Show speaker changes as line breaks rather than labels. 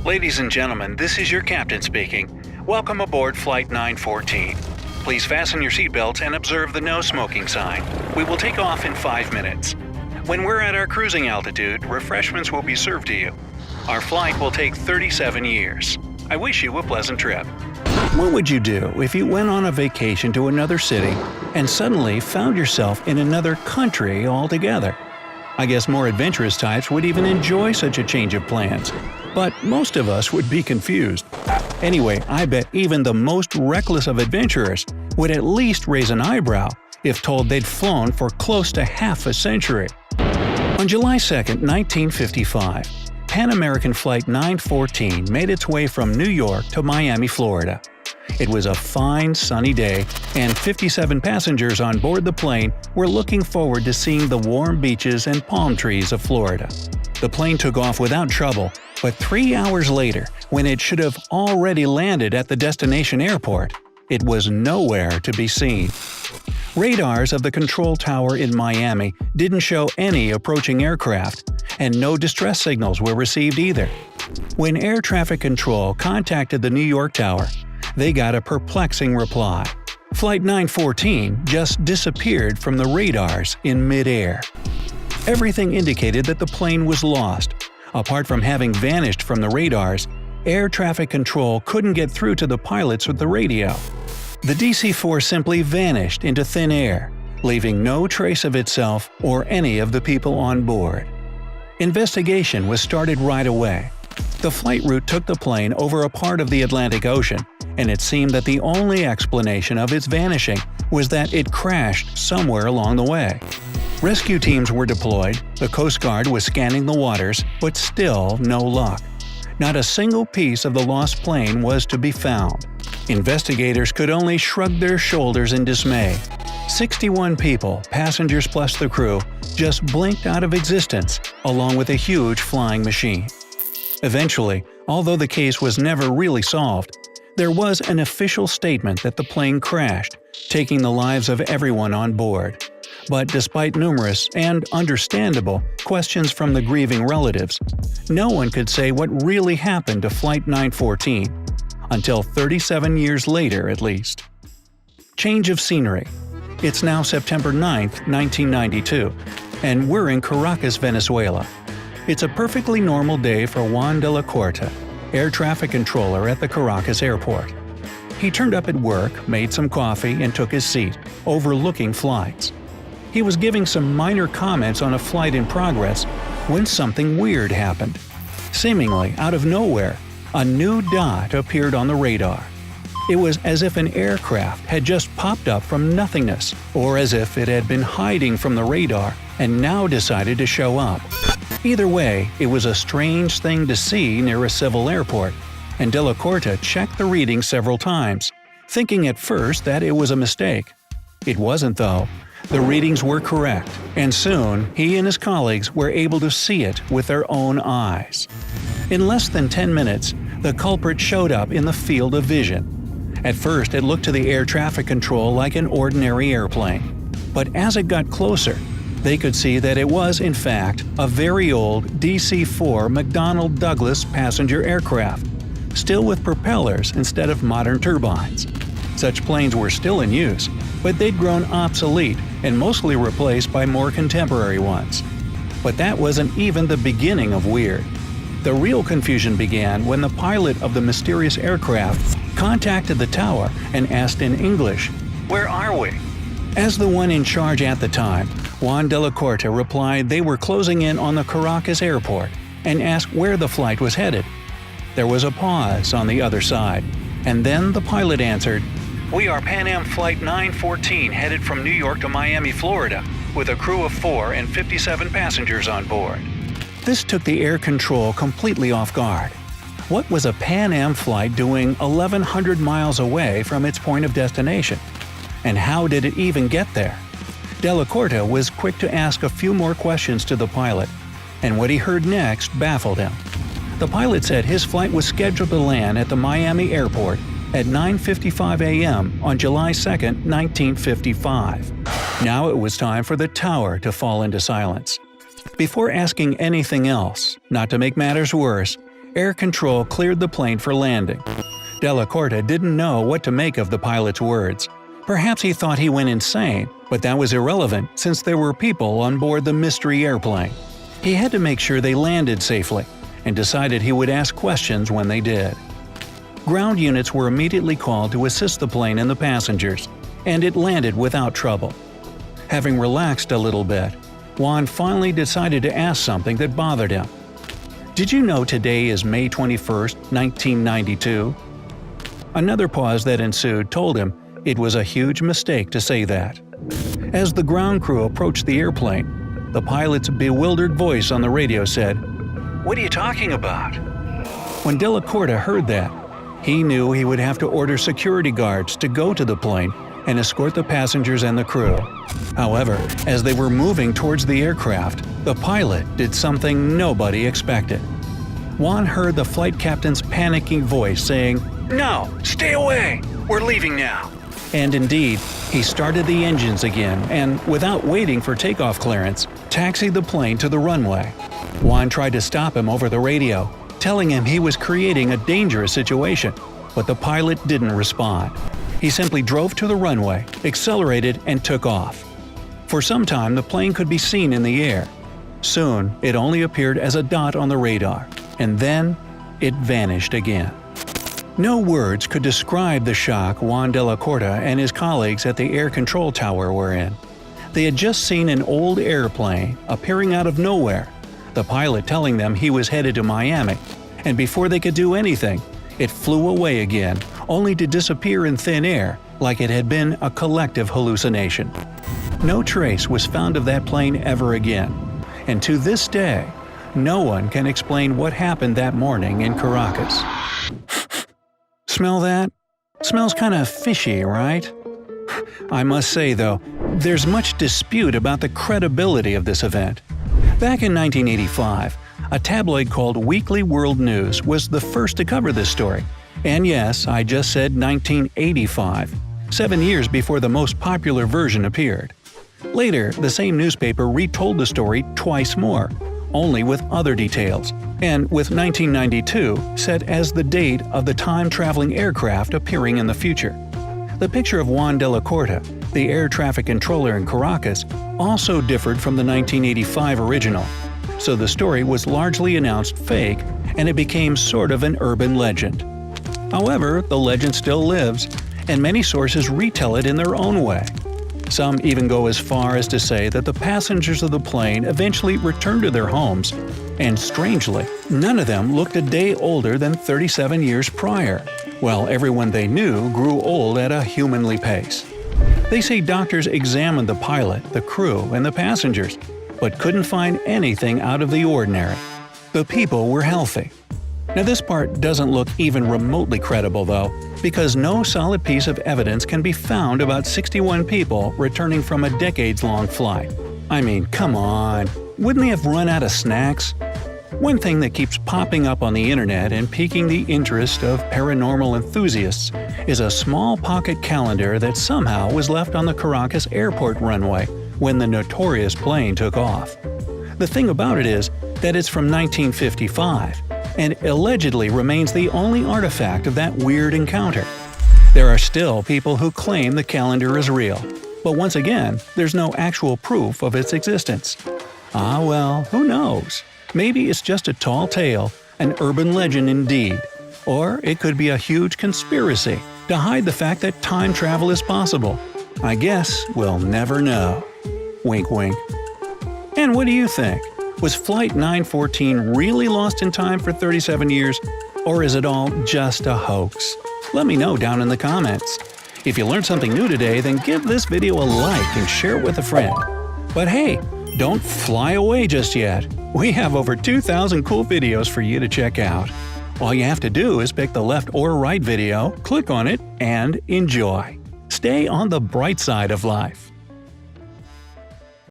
Ladies and gentlemen, this is your captain speaking. Welcome aboard Flight 914. Please fasten your seatbelts and observe the no smoking sign. We will take off in 5 minutes. When we're at our cruising altitude, refreshments will be served to you. Our flight will take 37 years. I wish you a pleasant trip. What would you do if you went on a vacation to another city and suddenly found yourself in another country altogether? I guess more adventurous types would even enjoy such a change of plans, but most of us would be confused. Anyway, I bet even the most reckless of adventurers would at least raise an eyebrow if told they'd flown for close to half a century. On July 2, 1955, Pan American Flight 914 made its way from New York to Miami, Florida. It was a fine, sunny day, and 57 passengers on board the plane were looking forward to seeing the warm beaches and palm trees of Florida. The plane took off without trouble, but 3 hours later, when it should have already landed at the destination airport, it was nowhere to be seen. Radars of the control tower in Miami didn't show any approaching aircraft, and no distress signals were received either. When air traffic control contacted the New York tower, they got a perplexing reply. Flight 914 just disappeared from the radars in mid-air. Everything indicated that the plane was lost. Apart from having vanished from the radars, air traffic control couldn't get through to the pilots with the radio. The DC-4 simply vanished into thin air, leaving no trace of itself or any of the people on board. Investigation was started right away. The flight route took the plane over a part of the Atlantic Ocean, and it seemed that the only explanation of its vanishing was that it crashed somewhere along the way. Rescue teams were deployed, the Coast Guard was scanning the waters, but still no luck. Not a single piece of the lost plane was to be found. Investigators could only shrug their shoulders in dismay. 61 people, passengers plus the crew, just blinked out of existence, along with a huge flying machine. Eventually, although the case was never really solved, there was an official statement that the plane crashed, taking the lives of everyone on board. But despite numerous and understandable questions from the grieving relatives, no one could say what really happened to Flight 914, until 37 years later at least. Change of scenery. It's now September 9, 1992, and we're in Caracas, Venezuela. It's a perfectly normal day for Juan de la Corte, air traffic controller at the Caracas airport. He turned up at work, made some coffee, and took his seat, overlooking flights. He was giving some minor comments on a flight in progress when something weird happened. Seemingly out of nowhere, a new dot appeared on the radar. It was as if an aircraft had just popped up from nothingness, or as if it had been hiding from the radar and now decided to show up. Either way, it was a strange thing to see near a civil airport, and de la Corte checked the reading several times, thinking at first that it was a mistake. It wasn't though. The readings were correct, and soon he and his colleagues were able to see it with their own eyes. In less than 10 minutes, the culprit showed up in the field of vision. At first, it looked to the air traffic control like an ordinary airplane. But as it got closer, they could see that it was, in fact, a very old DC-4 McDonnell Douglas passenger aircraft, still with propellers instead of modern turbines. Such planes were still in use, but they'd grown obsolete and mostly replaced by more contemporary ones. But that wasn't even the beginning of weird. The real confusion began when the pilot of the mysterious aircraft contacted the tower and asked in English, "Where are we?" As the one in charge at the time, Juan de la Corte replied they were closing in on the Caracas airport and asked where the flight was headed. There was a pause on the other side, and then the pilot answered, "We are Pan Am Flight 914 headed from New York to Miami, Florida, with a crew of 4 and 57 passengers on board." This took the air control completely off guard. What was a Pan Am flight doing 1,100 miles away from its point of destination? And how did it even get there? De la Corte was quick to ask a few more questions to the pilot, and what he heard next baffled him. The pilot said his flight was scheduled to land at the Miami airport at 9:55 a.m. on July 2, 1955. Now it was time for the tower to fall into silence. Before asking anything else, not to make matters worse, air control cleared the plane for landing. Della Corta didn't know what to make of the pilot's words. Perhaps he thought he went insane, but that was irrelevant since there were people on board the mystery airplane. He had to make sure they landed safely, and decided he would ask questions when they did. Ground units were immediately called to assist the plane and the passengers, and it landed without trouble. Having relaxed a little bit, Juan finally decided to ask something that bothered him. "Did you know today is May 21, 1992? Another pause that ensued told him it was a huge mistake to say that. As the ground crew approached the airplane, the pilot's bewildered voice on the radio said, "What are you talking about?" When Della Corta heard that, he knew he would have to order security guards to go to the plane and escort the passengers and the crew. However, as they were moving towards the aircraft, the pilot did something nobody expected. Juan heard the flight captain's panicking voice saying, "No, stay away! We're leaving now!" And indeed, he started the engines again and, without waiting for takeoff clearance, taxied the plane to the runway. Juan tried to stop him over the radio, telling him he was creating a dangerous situation, but the pilot didn't respond. He simply drove to the runway, accelerated, and took off. For some time, the plane could be seen in the air. Soon, it only appeared as a dot on the radar, and then it vanished again. No words could describe the shock Juan Della Corta and his colleagues at the air control tower were in. They had just seen an old airplane appearing out of nowhere, the pilot telling them he was headed to Miami, and before they could do anything, it flew away again, only to disappear in thin air like it had been a collective hallucination. No trace was found of that plane ever again, and to this day, no one can explain what happened that morning in Caracas. Smell that? Smells kinda fishy, right? I must say though, there's much dispute about the credibility of this event. Back in 1985, a tabloid called Weekly World News was the first to cover this story. And yes, I just said 1985, 7 years before the most popular version appeared. Later, the same newspaper retold the story twice more, only with other details, and with 1992 set as the date of the time-traveling aircraft appearing in the future. The picture of Juan Della Corta, the air traffic controller in Caracas, also differed from the 1985 original, so the story was largely announced fake and it became sort of an urban legend. However, the legend still lives, and many sources retell it in their own way. Some even go as far as to say that the passengers of the plane eventually returned to their homes, and strangely, none of them looked a day older than 37 years prior, while everyone they knew grew old at a humanly pace. They say doctors examined the pilot, the crew, and the passengers, but couldn't find anything out of the ordinary. The people were healthy. Now this part doesn't look even remotely credible though, because no solid piece of evidence can be found about 61 people returning from a decades-long flight. I mean, come on, wouldn't they have run out of snacks? One thing that keeps popping up on the internet and piquing the interest of paranormal enthusiasts is a small pocket calendar that somehow was left on the Caracas airport runway when the notorious plane took off. The thing about it is that it's from 1955, and allegedly remains the only artifact of that weird encounter. There are still people who claim the calendar is real, but once again, there's no actual proof of its existence. Ah well, who knows? Maybe it's just a tall tale, an urban legend indeed. Or it could be a huge conspiracy to hide the fact that time travel is possible. I guess we'll never know. Wink wink. And what do you think? Was Flight 914 really lost in time for 37 years? Or is it all just a hoax? Let me know down in the comments. If you learned something new today, then give this video a like and share it with a friend. But hey, don't fly away just yet. We have over 2,000 cool videos for you to check out. All you have to do is pick the left or right video, click on it, and enjoy. Stay on the bright side of life.